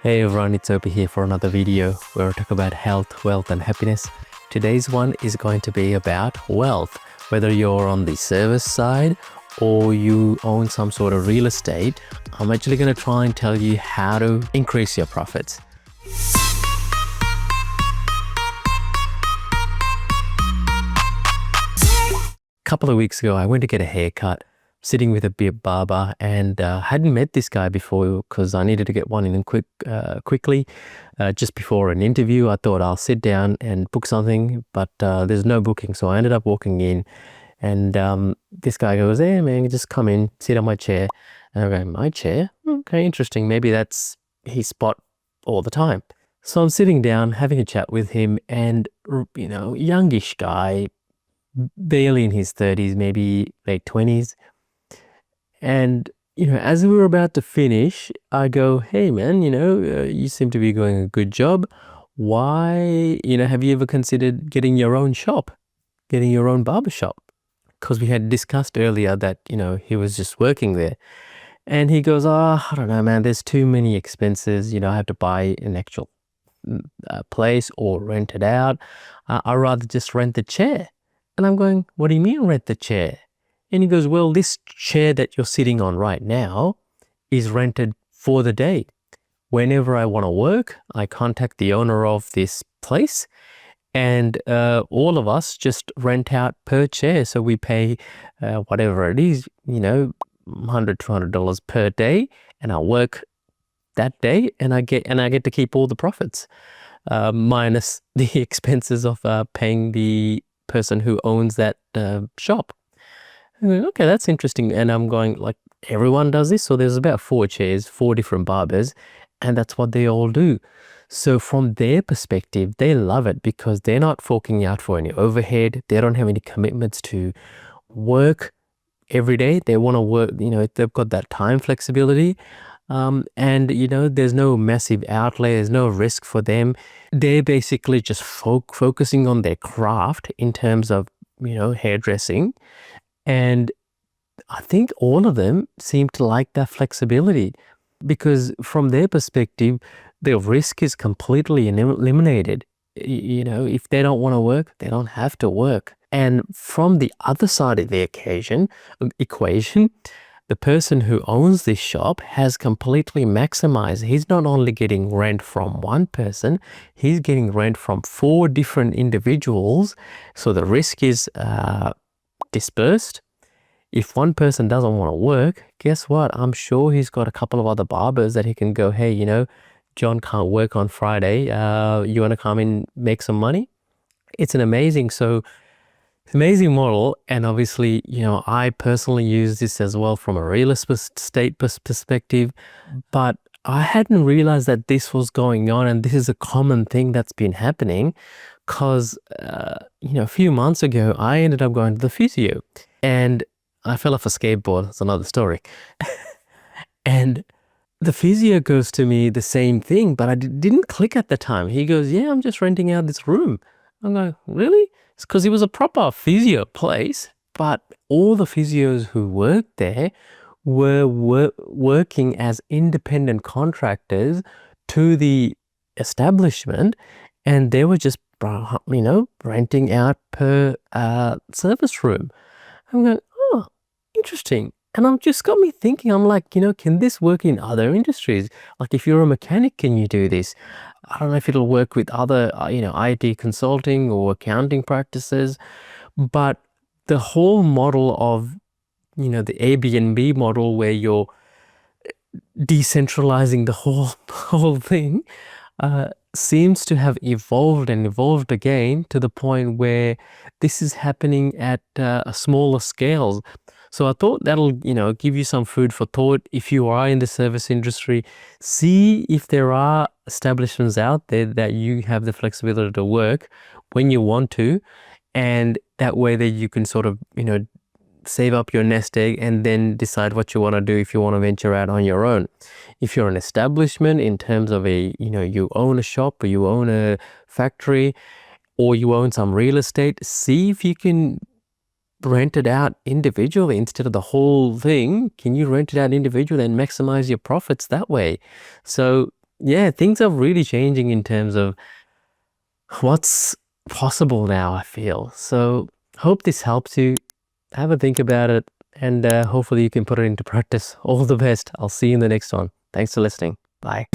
Hey everyone, it's Opie here for another video where I talk about health, wealth and happiness. Today's one is going to be about wealth. Whether you're on the service side or you own some sort of real estate, I'm actually going to try and tell you how to increase your profits. A couple of weeks ago, I went to get a haircut, sitting with a barber, and hadn't met this guy before because I needed to get one in quickly. Just before an interview, I thought I'll sit down and book something, but there's no booking. So I ended up walking in, and this guy goes, "Hey man, just come in, sit on my chair." And I go, "My chair? Okay, interesting. Maybe that's his spot all the time." So I'm sitting down, having a chat with him, and youngish guy, barely in his 30s, maybe late 20s. And, as we were about to finish, I go, "Hey man, you seem to be doing a good job. Why, have you ever considered getting your own shop, getting your own barber shop?" Because we had discussed earlier that, he was just working there. And he goes, "Oh, I don't know, man, there's too many expenses. I have to buy an actual place or rent it out. I'd rather just rent the chair." And I'm going, "What do you mean rent the chair?" And he goes, "Well, this chair that you're sitting on right now is rented for the day. Whenever I want to work, I contact the owner of this place, and all of us just rent out per chair. So we pay whatever it is, $100, $200 per day, and I work that day, and I get to keep all the profits, minus the expenses of paying the person who owns that shop." I'm going, "Okay, that's interesting." And I'm going, like, everyone does this? So there's about 4 chairs, 4 different barbers, and that's what they all do. So from their perspective, they love it because they're not forking out for any overhead. They don't have any commitments to work every day. They want to work, they've got that time flexibility. And, there's no massive outlay. There's no risk for them. They're basically just focusing on their craft in terms of, hairdressing. And I think all of them seem to like that flexibility because from their perspective, the risk is completely eliminated. If they don't want to work, they don't have to work. And from the other side of the equation, the person who owns this shop has completely maximized. He's not only getting rent from one person, he's getting rent from 4 different individuals. So the risk is dispersed. If one person doesn't want to work, guess what? I'm sure he's got a couple of other barbers that he can go, "Hey, John can't work on Friday. You want to come and make some money?" It's an amazing model. And obviously, I personally use this as well from a real estate perspective, but I hadn't realized that this was going on, and this is a common thing that's been happening because, a few months ago, I ended up going to the physio and I fell off a skateboard. That's another story. And the physio goes to me the same thing, but I didn't click at the time. He goes, "Yeah, I'm just renting out this room." I'm going, "Really?" It's because it was a proper physio place, but all the physios who worked there were working as independent contractors to the establishment, and they were just, renting out per service room. I'm going, "Oh, interesting." And I'm just got me thinking, I'm like, can this work in other industries? Like if you're a mechanic, can you do this? I don't know if it'll work with other, IT consulting or accounting practices, but the whole model of, the Airbnb model where you're decentralizing the whole thing, seems to have evolved again to the point where this is happening at a smaller scale. So I thought that'll, give you some food for thought. If you are in the service industry, see if there are establishments out there that you have the flexibility to work when you want to, and that way that you can sort of, save up your nest egg and then decide what you want to do if you want to venture out on your own. If you're an establishment in terms of you own a shop or you own a factory or you own some real estate, see if you can rent it out individually instead of the whole thing. Can you rent it out individually and maximize your profits that way? So yeah, things are really changing in terms of what's possible now, I feel. So hope this helps you. Have a think about it, and hopefully you can put it into practice. All the best. I'll see you in the next one. Thanks for listening. Bye.